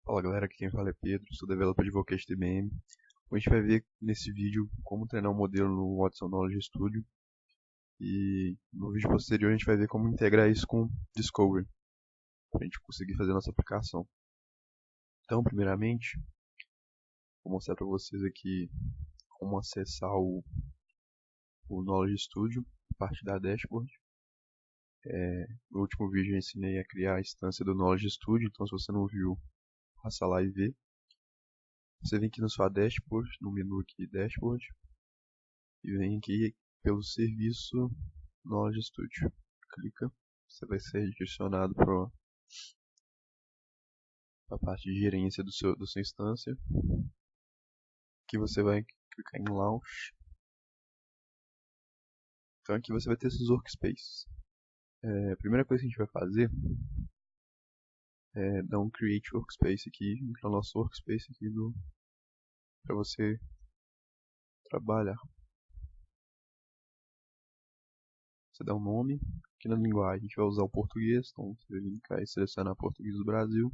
Fala galera, aqui quem fala é Pedro, sou developer de Vocast DBM. A gente vai ver nesse vídeo como treinar um modelo no Watson Knowledge Studio. E no vídeo posterior a gente vai ver como integrar isso com Discovery, para a gente conseguir fazer a nossa aplicação. Então, primeiramente, vou mostrar para vocês aqui como acessar o Knowledge Studio, a parte da dashboard. No último vídeo eu ensinei a criar a instância do Knowledge Studio, então se você não viu, passa lá e vê. Você vem aqui na sua dashboard, no menu aqui Dashboard, e vem aqui pelo serviço Knowledge Studio. Clica, você vai ser direcionado para a parte de gerência da sua instância. Aqui você vai clicar em Launch. Então aqui você vai ter esses workspaces. A primeira coisa que a gente vai fazer é dar um Create Workspace aqui, no nosso workspace aqui para você trabalhar. Você dá um nome, aqui na linguagem a gente vai usar o português, então você vai clicar e selecionar português do Brasil.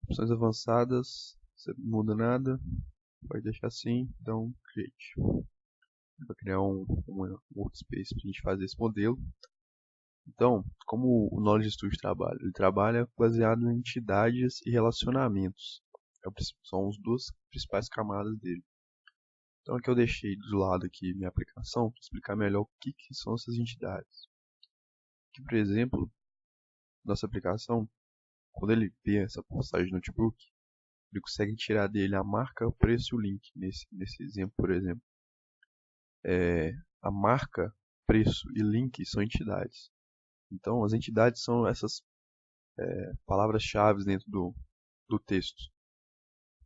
Opções avançadas, você não muda nada, pode deixar assim, então Create. Vai criar um workspace para a gente fazer esse modelo. Então, como o Knowledge Studio trabalha? Ele trabalha baseado em entidades e relacionamentos. São as duas principais camadas dele. Então aqui eu deixei do lado aqui minha aplicação para explicar melhor o que são essas entidades. Aqui, por exemplo, nossa aplicação, quando ele vê essa postagem no notebook, ele consegue tirar dele a marca, o preço e o link. Nesse exemplo, por exemplo. A marca, preço e link são entidades. Então, as entidades são essas palavras-chave dentro do texto.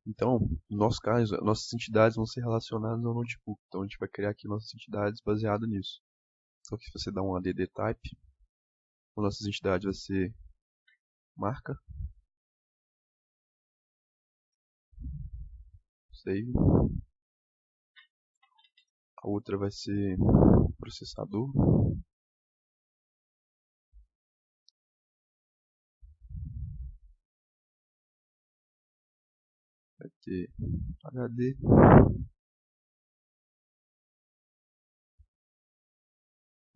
Então, no nosso caso, nossas entidades vão ser relacionadas ao notebook. Então, a gente vai criar aqui nossas entidades baseadas nisso. Então, aqui se você dá um add type, nossas entidades vai ser marca, save. A outra vai ser processador. Vai ter HD.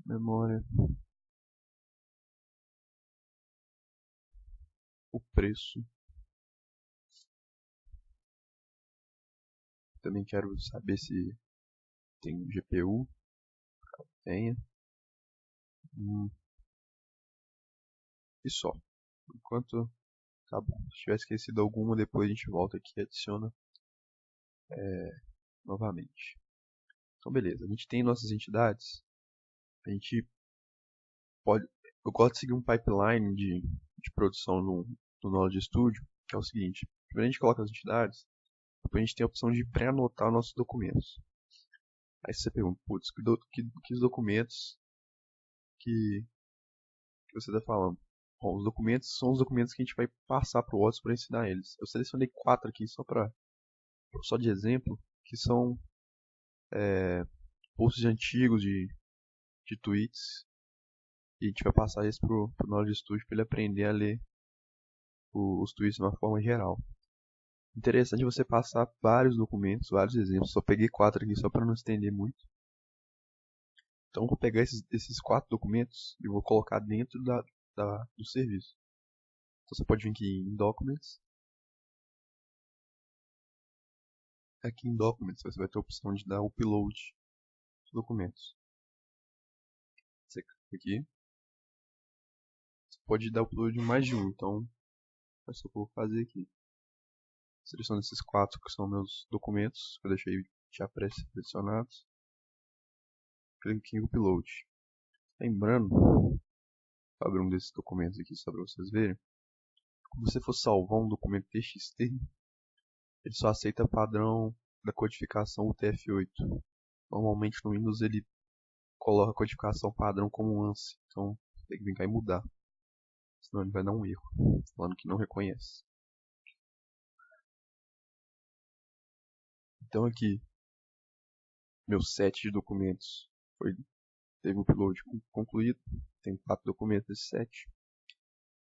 Memória. O preço. Também quero saber se tem GPU. Tenha. E só. Enquanto tá bom. Se tiver esquecido alguma, depois a gente volta aqui e adiciona novamente. Então beleza, a gente tem nossas entidades. A gente pode. Eu gosto de seguir um pipeline de produção no Knowledge Studio, que é o seguinte. Primeiro a gente coloca as entidades, depois a gente tem a opção de pré-anotar nossos documentos. Aí você pergunta, putz, que documentos que você está falando? Bom, os documentos são os documentos que a gente vai passar para o Watson para ensinar eles. Eu selecionei 4 aqui só de exemplo, que são posts antigos de tweets. E a gente vai passar isso para o Knowledge Studio para ele aprender a ler os tweets de uma forma geral. Interessante você passar vários documentos, vários exemplos. Só peguei 4 aqui só para não estender muito. Então eu vou pegar esses 4 documentos e vou colocar dentro do serviço. Então você pode vir aqui em Documents. Aqui em Documents você vai ter a opção de dar upload de documentos. Você clica aqui. Você pode dar upload de mais de um, então é só que eu vou fazer aqui. Seleciono esses 4 que são meus documentos, que eu deixei já pré-selecionados. Clique em upload. Lembrando, vou abrir um desses documentos aqui só para vocês verem. Quando você for salvar um documento TXT, ele só aceita padrão da codificação UTF-8. Normalmente no Windows ele coloca a codificação padrão como ANSI, então tem que vir cá e mudar, senão ele vai dar um erro, falando que não reconhece. Então aqui, meus set de documentos teve o upload concluído, tem 4 documentos desse set.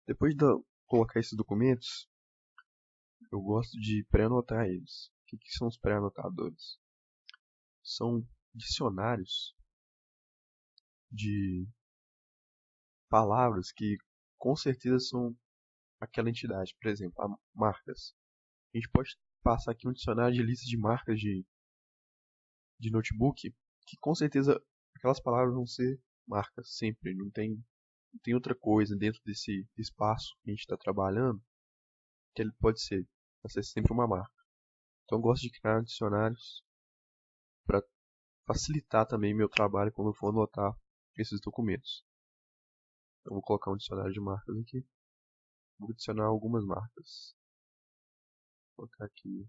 Depois de colocar esses documentos, eu gosto de pré-anotar eles. O que são os pré-anotadores? São dicionários de palavras que com certeza são aquela entidade. Por exemplo, marcas. A gente pode passar aqui um dicionário de lista de marcas de notebook que com certeza aquelas palavras vão ser marcas sempre. Não tem outra coisa dentro desse espaço que a gente está trabalhando que ele pode ser. Vai ser sempre uma marca. Então eu gosto de criar dicionários para facilitar também meu trabalho quando eu for anotar esses documentos. Eu vou colocar um dicionário de marcas aqui. Vou adicionar algumas marcas. Vou colocar aqui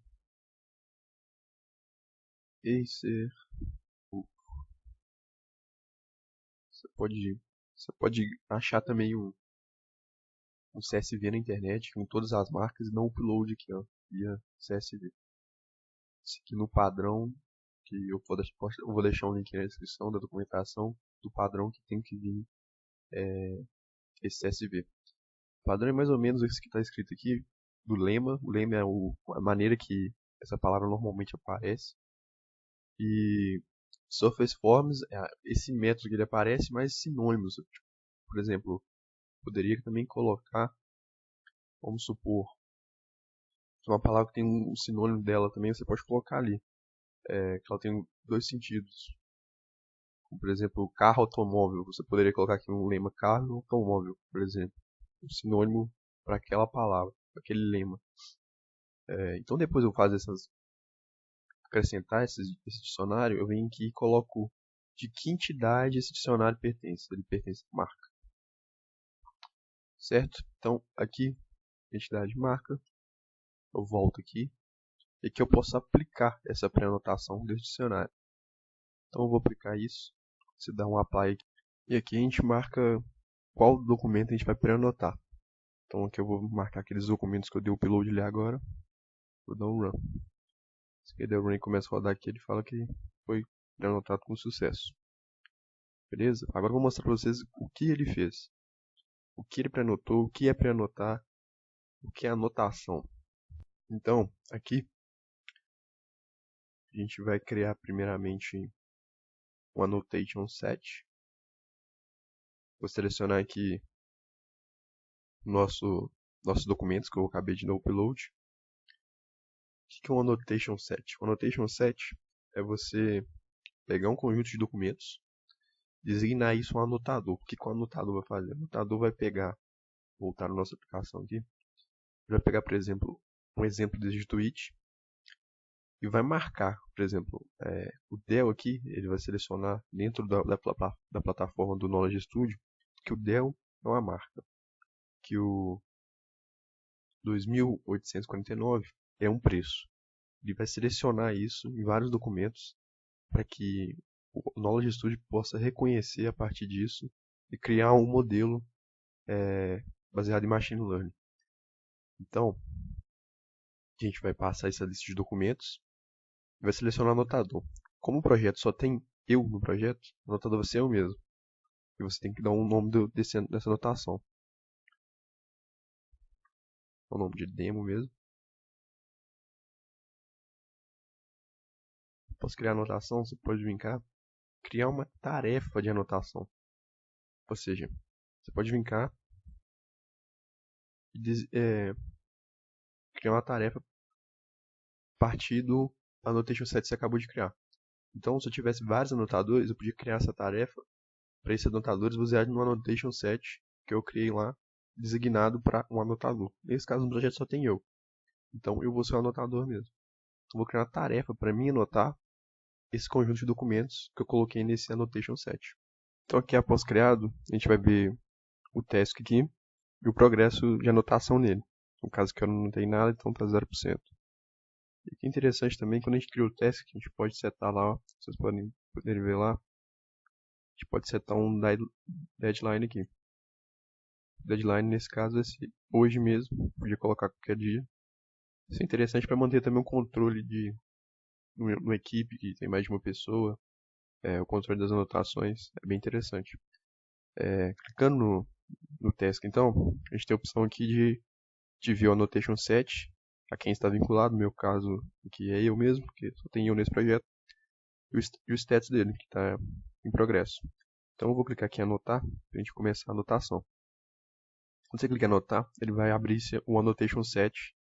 Acer. Você pode achar também um CSV na internet com todas as marcas e não upload aqui, ó, via CSV. Esse aqui no padrão, que eu vou deixar um link na descrição da documentação do padrão que tem que vir esse CSV. O padrão é mais ou menos esse que está escrito aqui, do lema. O lema é a maneira que essa palavra normalmente aparece. E Surface Forms, esse método que ele aparece, mais sinônimos. Por exemplo, poderia também colocar, vamos supor, uma palavra que tem um sinônimo dela também, você pode colocar ali. Que ela tem dois sentidos. Como, por exemplo, carro automóvel. Você poderia colocar aqui um lema carro automóvel, por exemplo. Um sinônimo para aquela palavra, para aquele lema. Então depois eu faço acrescentar esse dicionário, eu venho aqui e coloco de que entidade esse dicionário pertence. Ele pertence à marca. Certo? Então aqui, entidade marca. Eu volto aqui. E aqui eu posso aplicar essa pré-anotação desse dicionário. Então eu vou aplicar isso. Você dá um apply aqui. E aqui a gente marca qual documento a gente vai pré-anotar. Então aqui eu vou marcar aqueles documentos que eu dei o upload ali agora. Vou dar um run. Se ele der run e começa a rodar aqui, ele fala que foi pré-anotado com sucesso. Beleza? Agora eu vou mostrar para vocês o que ele fez. O que ele pré-anotou, o que é pré-anotar, o que é anotação. Então, aqui a gente vai criar primeiramente um annotation set. Vou selecionar aqui nossos documentos que eu acabei de dar upload. O que é um annotation set? Um annotation set é você pegar um conjunto de documentos, designar isso um anotador. O que o anotador vai fazer? O anotador vai pegar, voltar na nossa aplicação aqui, vai pegar, por exemplo, um exemplo desse tweet e vai marcar, por exemplo, o Dell aqui, ele vai selecionar dentro da plataforma do Knowledge Studio que o Dell é uma marca, que o 2.849 é um preço. Ele vai selecionar isso em vários documentos para que o Knowledge Studio possa reconhecer a partir disso e criar um modelo baseado em Machine Learning. Então, a gente vai passar essa lista de documentos e vai selecionar o anotador. Como o projeto só tem eu no projeto, o anotador vai ser eu mesmo. E você tem que dar um nome dessa anotação. É o nome de demo mesmo. Posso criar anotação, você pode vir cá, criar uma tarefa de anotação. Ou seja, você pode vir cá e criar uma tarefa a partir do annotation set que você acabou de criar. Então, se eu tivesse vários anotadores, eu podia criar essa tarefa para esses anotadores baseado no annotation set que eu criei lá, designado para um anotador. Nesse caso, no projeto só tem eu. Então, eu vou ser o anotador mesmo. Então, vou criar uma tarefa para mim anotar esse conjunto de documentos que eu coloquei nesse annotation set. Então, aqui após criado, a gente vai ver o task aqui e o progresso de anotação nele. No caso que eu não tenho nada, então está 0%. E o que é interessante também, quando a gente cria o task, a gente pode setar lá, ó, vocês poderem ver lá, a gente pode setar um deadline aqui. O deadline nesse caso é hoje mesmo, podia colocar qualquer dia. Isso é interessante para manter também um controle numa equipe que tem mais de uma pessoa, o controle das anotações é bem interessante. Clicando no task então, a gente tem a opção aqui de ver o annotation set a quem está vinculado, no meu caso aqui é eu mesmo, porque só tem eu nesse projeto, e o status dele, que está em progresso. Então eu vou clicar aqui em anotar, para a gente começar a anotação. Quando você clicar em anotar, ele vai abrir o annotation set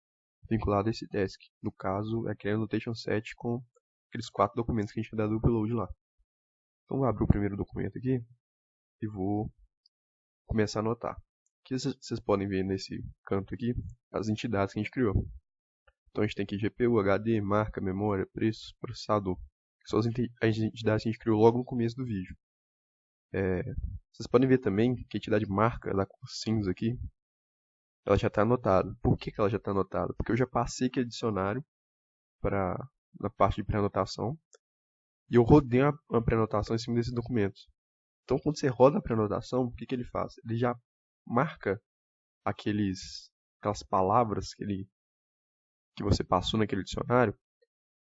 vinculado a esse task. No caso, é aquele annotation set com aqueles 4 documentos que a gente vai dar do upload lá. Então vou abrir o primeiro documento aqui e vou começar a anotar. Aqui vocês podem ver nesse canto aqui as entidades que a gente criou. Então a gente tem aqui GPU, HD, marca, memória, preço, processador. São as entidades que a gente criou logo no começo do vídeo. Vocês podem ver também que a entidade marca, da cor cinza aqui, ela já está anotada. Por que ela já está anotada? Porque eu já passei aqui dicionário na parte de pré-anotação e eu rodei uma pré-anotação em cima desses documentos. Então quando você roda a pré-anotação, o que ele faz? Ele já marca aquelas palavras que você passou naquele dicionário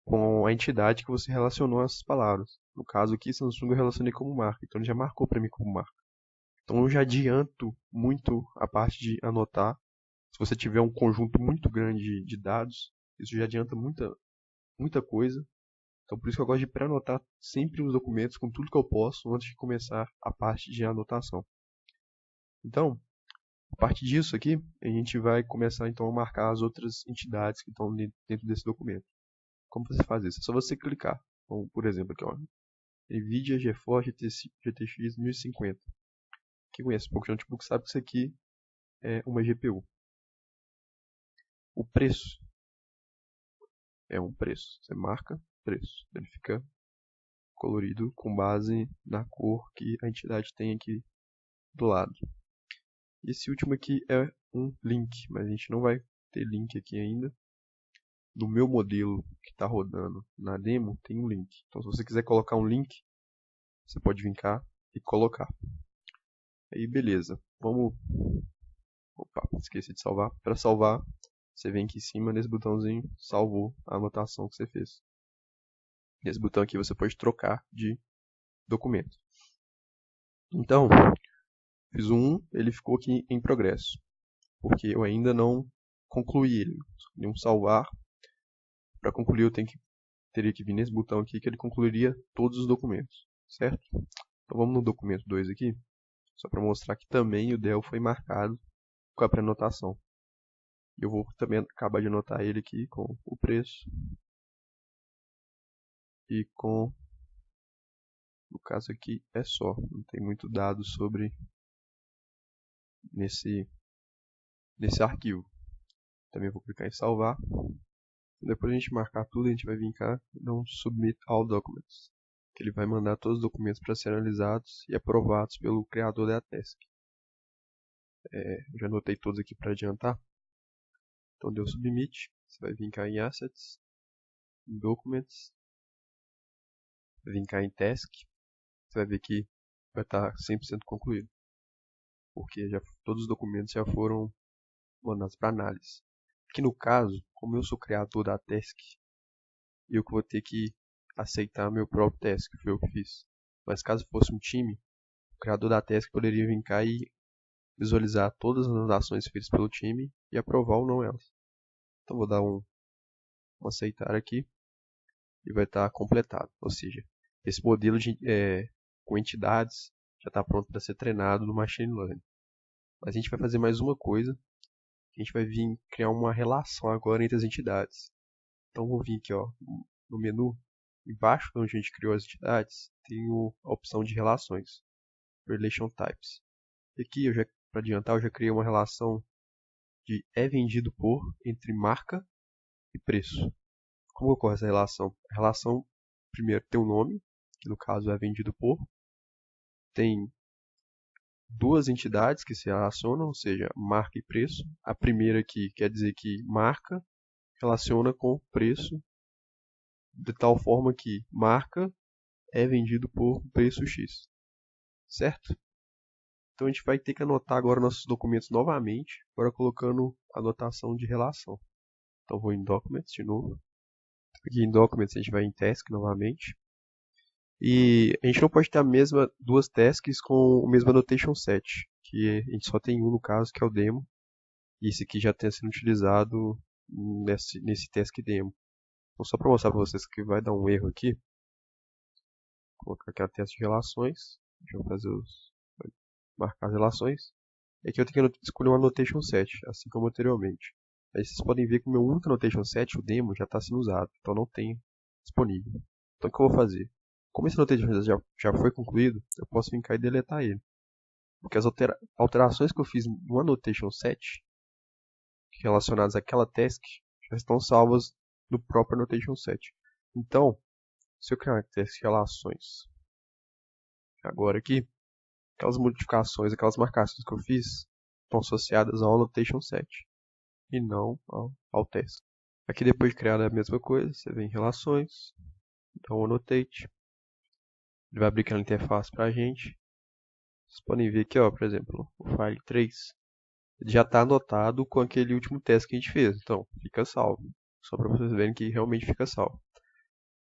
com a entidade que você relacionou essas palavras. No caso aqui, Samsung eu relacionei como marca, então ele já marcou para mim como marca. Então eu já adianto muito a parte de anotar. Se você tiver um conjunto muito grande de dados, isso já adianta muita coisa. Então por isso que eu gosto de pré-anotar sempre os documentos com tudo que eu posso antes de começar a parte de anotação. Então, a partir disso aqui, a gente vai começar então a marcar as outras entidades que estão dentro desse documento. Como você faz isso? É só você clicar. Então, por exemplo, aqui, ó, NVIDIA GeForce GTX 1050. Quem conhece um pouco de notebook sabe que isso aqui é uma GPU. O preço é um preço. Você marca preço. Ele fica colorido com base na cor que a entidade tem aqui do lado. Esse último aqui é um link, mas a gente não vai ter link aqui ainda. No meu modelo que está rodando na demo, tem um link. Então, se você quiser colocar um link, você pode vir cá e colocar. Aí, beleza. Vamos... Opa, esqueci de salvar. Para salvar, você vem aqui em cima, nesse botãozinho, salvou a anotação que você fez. Nesse botão aqui, você pode trocar de documento. Então, fiz um, ele ficou aqui em progresso. Porque eu ainda não concluí ele. Escolhi um salvar. Para concluir, eu teria que vir nesse botão aqui que ele concluiria todos os documentos, certo? Então vamos no documento 2 aqui, só para mostrar que também o DEL foi marcado com a pré-anotação. Eu vou também acabar de anotar ele aqui com o preço e com, no caso aqui é só, não tem muito dado sobre nesse arquivo. Também vou clicar em salvar. Depois a gente marcar tudo, a gente vai vir cá e dar um Submit All Documents, que ele vai mandar todos os documentos para serem analisados e aprovados pelo criador da task. Já anotei todos aqui para adiantar. Então deu Submit, você vai vir cá em Assets, em Documents, vai vir cá em Task, você vai ver que vai estar 100% concluído, porque todos os documentos já foram mandados para análise. Aqui no caso, como eu sou criador da task, eu que vou ter que aceitar meu próprio task, que foi eu que fiz. Mas caso fosse um time, o criador da task poderia vir cá e visualizar todas as ações feitas pelo time e aprovar ou não elas. Então vou dar um aceitar aqui e vai estar completado. Ou seja, esse modelo com entidades já está pronto para ser treinado no Machine Learning. Mas a gente vai fazer mais uma coisa. A gente vai vir criar uma relação agora entre as entidades. Então vou vir aqui, ó, no menu, embaixo onde a gente criou as entidades, tem a opção de relações, Relation Types. E aqui, para adiantar, eu já criei uma relação de é vendido por entre marca e preço. Como ocorre essa relação? A relação, primeiro, tem um nome, que no caso é vendido por. Tem duas entidades que se relacionam, ou seja, marca e preço. A primeira aqui quer dizer que marca relaciona com preço, de tal forma que marca é vendido por preço X. Certo? Então a gente vai ter que anotar agora nossos documentos novamente, agora colocando a anotação de relação. Então vou em Documents de novo. Aqui em Documents a gente vai em Task novamente. E a gente não pode ter duas tasks com o mesmo annotation set, que a gente só tem um no caso, que é o demo. E esse aqui já está sendo utilizado nesse task demo. Então, só para mostrar para vocês que vai dar um erro aqui, vou colocar aqui a teste de relações. Deixa eu marcar as relações. E aqui eu tenho que escolher uma annotation set, assim como anteriormente. Aí vocês podem ver que o meu único annotation set, o demo, já está sendo usado, então não tem disponível. Então o que eu vou fazer? Como esse annotation set já foi concluído, eu posso vir cá e deletar ele. Porque as alterações que eu fiz no annotation set, relacionadas àquela task, já estão salvas no próprio annotation set. Então, se eu criar uma task de relações, agora aqui, aquelas modificações, aquelas marcações que eu fiz, estão associadas ao annotation set e não ao task. Aqui depois de criar a mesma coisa, você vem em relações, então annotate, ele vai abrir aquela interface para a gente. Vocês podem ver aqui, ó, por exemplo, o file 3, ele já está anotado com aquele último teste que a gente fez, então fica salvo, só para vocês verem que realmente fica salvo.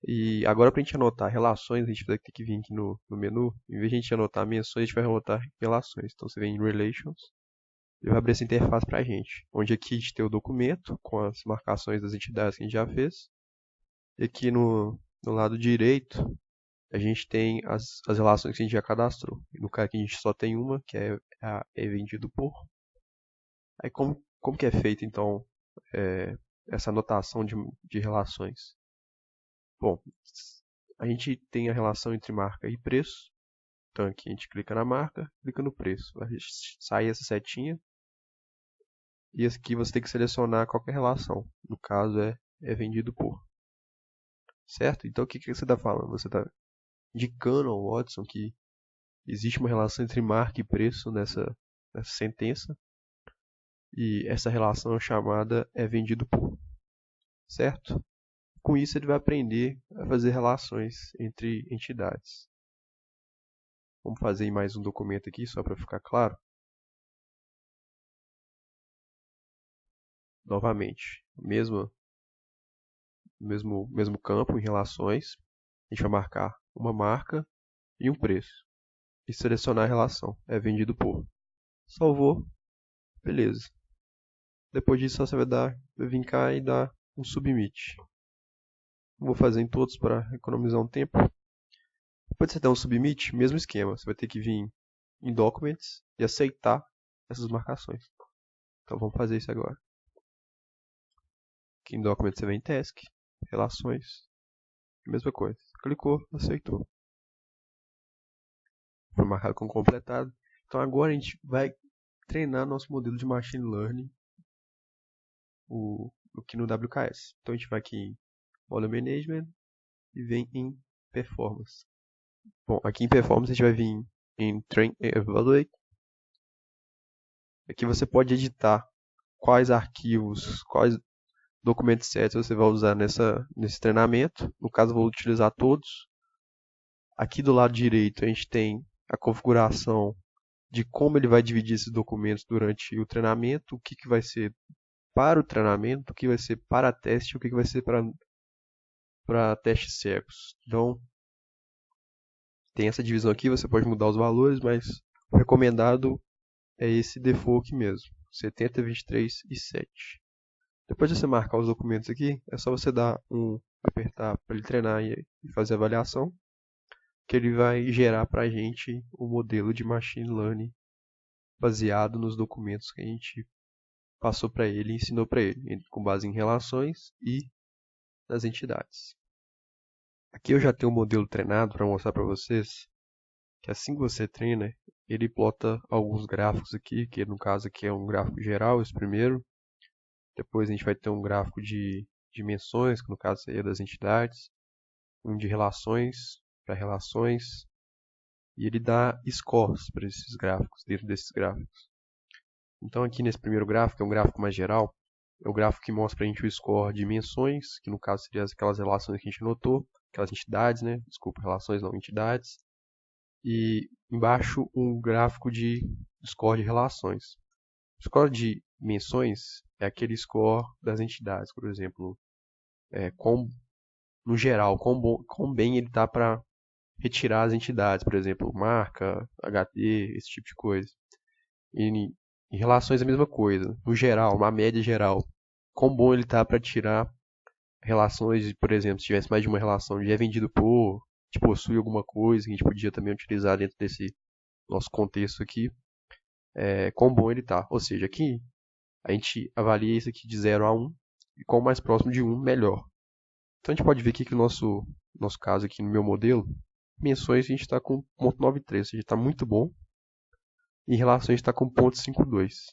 E agora para a gente anotar relações, a gente vai ter que vir aqui no menu, em vez de a gente anotar menções, a gente vai anotar relações. Então você vem em Relations, ele vai abrir essa interface para a gente, onde aqui a gente tem o documento com as marcações das entidades que a gente já fez. E aqui no lado direito, a gente tem as relações que a gente já cadastrou. E no caso aqui a gente só tem uma, que é vendido por. Aí como que é feito então essa anotação de relações? Bom, a gente tem a relação entre marca e preço. Então aqui a gente clica na marca, clica no preço. Vai sair essa setinha. E aqui você tem que selecionar qualquer relação. No caso é vendido por. Certo? Então o que você está falando? Você está indicando ao Watson que existe uma relação entre marca e preço nessa sentença. E essa relação chamada é vendido por. Certo? Com isso ele vai aprender a fazer relações entre entidades. Vamos fazer mais um documento aqui, só para ficar claro. Novamente, mesmo campo em relações. A gente vai marcar uma marca e um preço. E selecionar a relação. É vendido por. Salvou. Beleza. Depois disso, você vai vir cá e dar um submit. Vou fazer em todos para economizar um tempo. Depois de você dar um submit, mesmo esquema. Você vai ter que vir em Documents e aceitar essas marcações. Então vamos fazer isso agora. Aqui em Documents você vem em Task, Relações, mesma coisa. Clicou, aceitou. Foi marcado como completado. Então agora a gente vai treinar nosso modelo de Machine Learning aqui no WKS. Então a gente vai aqui em Volume Management e vem em Performance. Bom, aqui em Performance a gente vai vir em Train and Evaluate. Aqui você pode editar quais arquivos, quais documentos sets você vai usar nesse treinamento. No caso eu vou utilizar todos. Aqui do lado direito a gente tem a configuração de como ele vai dividir esses documentos durante o treinamento, o que vai ser para o treinamento, o que vai ser para teste, o que vai ser para testes cegos. Então, tem essa divisão aqui, você pode mudar os valores, mas o recomendado é esse default aqui mesmo, 70, 23 e 7. Depois de você marcar os documentos aqui, é só você apertar para ele treinar e fazer a avaliação, que ele vai gerar para a gente o modelo de Machine Learning baseado nos documentos que a gente passou para ele e ensinou para ele, com base em relações e nas entidades. Aqui eu já tenho um modelo treinado para mostrar para vocês que assim que você treina, ele plota alguns gráficos aqui, que no caso aqui é um gráfico geral, esse primeiro. Depois a gente vai ter um gráfico de dimensões, que no caso seria das entidades. Um de relações, para relações. E ele dá scores para esses gráficos, dentro desses gráficos. Então aqui nesse primeiro gráfico, é um gráfico mais geral, é o gráfico que mostra para a gente o score de dimensões, que no caso seriam aquelas relações que a gente notou, aquelas entidades, né? Desculpa, relações não, entidades. E embaixo um gráfico de score de relações. O score de dimensões é aquele score das entidades, por exemplo, no geral, quão bem ele está para retirar as entidades, por exemplo, marca, HD, esse tipo de coisa. E em relações a mesma coisa, no geral, uma média geral, quão bom ele está para tirar relações, por exemplo, se tivesse mais de uma relação de é vendido por, de possui alguma coisa, que a gente podia também utilizar dentro desse nosso contexto aqui, quão bom ele está. Ou seja, aqui a gente avalia isso aqui de 0 a 1, e qual mais próximo de 1, melhor. Então a gente pode ver aqui que o nosso caso aqui no meu modelo, menções a gente está com 0,93, ou seja, está muito bom. Em relações a gente está com 0,52.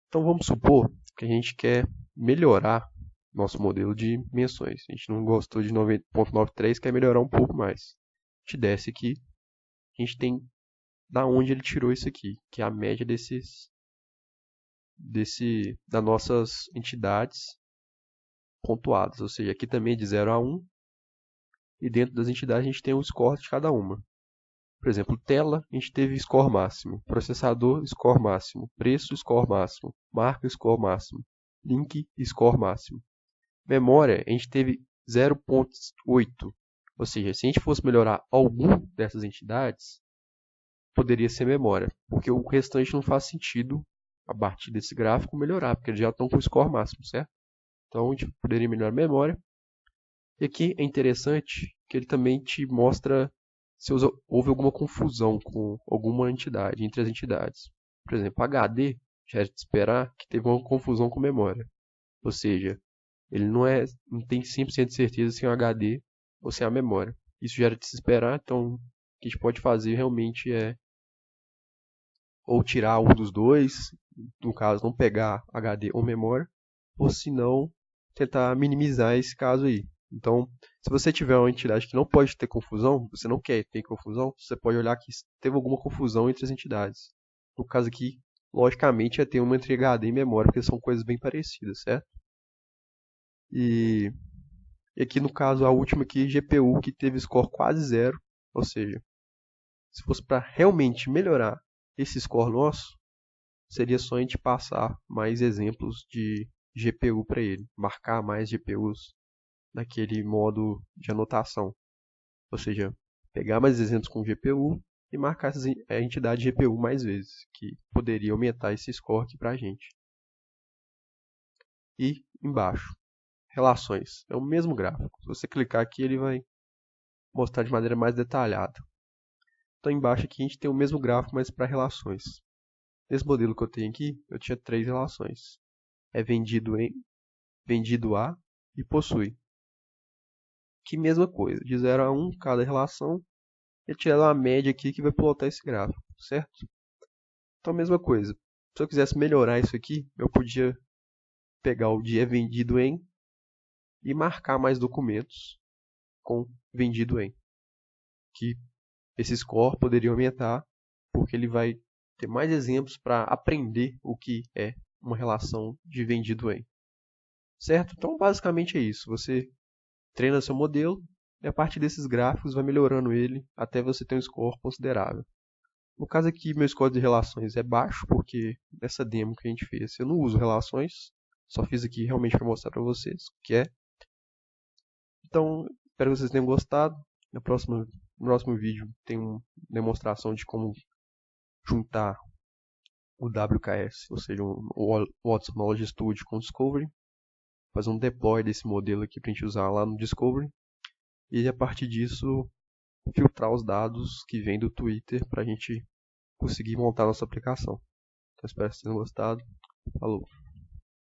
Então vamos supor que a gente quer melhorar nosso modelo de menções. A gente não gostou de 0,93, quer melhorar um pouco mais. A gente desce aqui, a gente tem da onde ele tirou isso aqui, que é a média das nossas entidades pontuadas. Ou seja, aqui também é de 0 a 1, e dentro das entidades a gente tem o score de cada uma. Por exemplo, tela, a gente teve score máximo. Processador, score máximo. Preço, score máximo. Marca, score máximo. Link, score máximo. Memória, a gente teve 0,8. Ou seja, se a gente fosse melhorar algum dessas entidades, poderia ser memória. Porque o restante não faz sentido, a partir desse gráfico, melhorar. Porque eles já estão com o score máximo, certo? Então, a gente poderia melhorar a memória. E aqui é interessante que ele também te mostra se houve alguma confusão com alguma entidade, entre as entidades. Por exemplo, HD, já é de esperar que teve uma confusão com memória. Ou seja, ele não tem 100% de certeza se é um HD ou se é a memória. Isso já era de se esperar, então o que a gente pode fazer realmente é ou tirar um dos dois, no caso não pegar HD ou memória, ou se não, tentar minimizar esse caso aí. Então, se você tiver uma entidade que não pode ter confusão, você não quer ter confusão, você pode olhar que teve alguma confusão entre as entidades. No caso aqui, logicamente, ia ter uma entre HD e memória, porque são coisas bem parecidas, certo? E aqui no caso, a última aqui, GPU, que teve score quase zero, ou seja, se fosse para realmente melhorar esse score nosso, seria só a gente passar mais exemplos de GPU para ele, marcar mais GPUs naquele modo de anotação. Ou seja, pegar mais exemplos com GPU e marcar a entidade GPU mais vezes, que poderia aumentar esse score aqui para a gente. E embaixo, relações. É o mesmo gráfico. Se você clicar aqui, ele vai mostrar de maneira mais detalhada. Então embaixo aqui a gente tem o mesmo gráfico, mas para relações. Nesse modelo que eu tenho aqui, eu tinha 3 relações. É vendido em, vendido a e possui. Que mesma coisa, de 0 a 1 cada relação, e tirar uma média aqui que vai plotar esse gráfico, certo? Então a mesma coisa, se eu quisesse melhorar isso aqui, eu podia pegar o de é vendido em e marcar mais documentos com vendido em. Que esse score poderia aumentar, porque ele vai ter mais exemplos para aprender o que é uma relação de vendido em. Certo? Então basicamente é isso, você treina seu modelo e a partir desses gráficos vai melhorando ele até você ter um score considerável. No caso aqui, meu score de relações é baixo, porque nessa demo que a gente fez eu não uso relações, só fiz aqui realmente para mostrar para vocês o que é. Então, espero que vocês tenham gostado. No próximo vídeo tem uma demonstração de como juntar o WKS, ou seja, o Watson Knowledge Studio com o Discovery. Fazer um deploy desse modelo aqui para a gente usar lá no Discovery. E a partir disso, filtrar os dados que vêm do Twitter para a gente conseguir montar nossa aplicação. Então espero que vocês tenham gostado. Falou!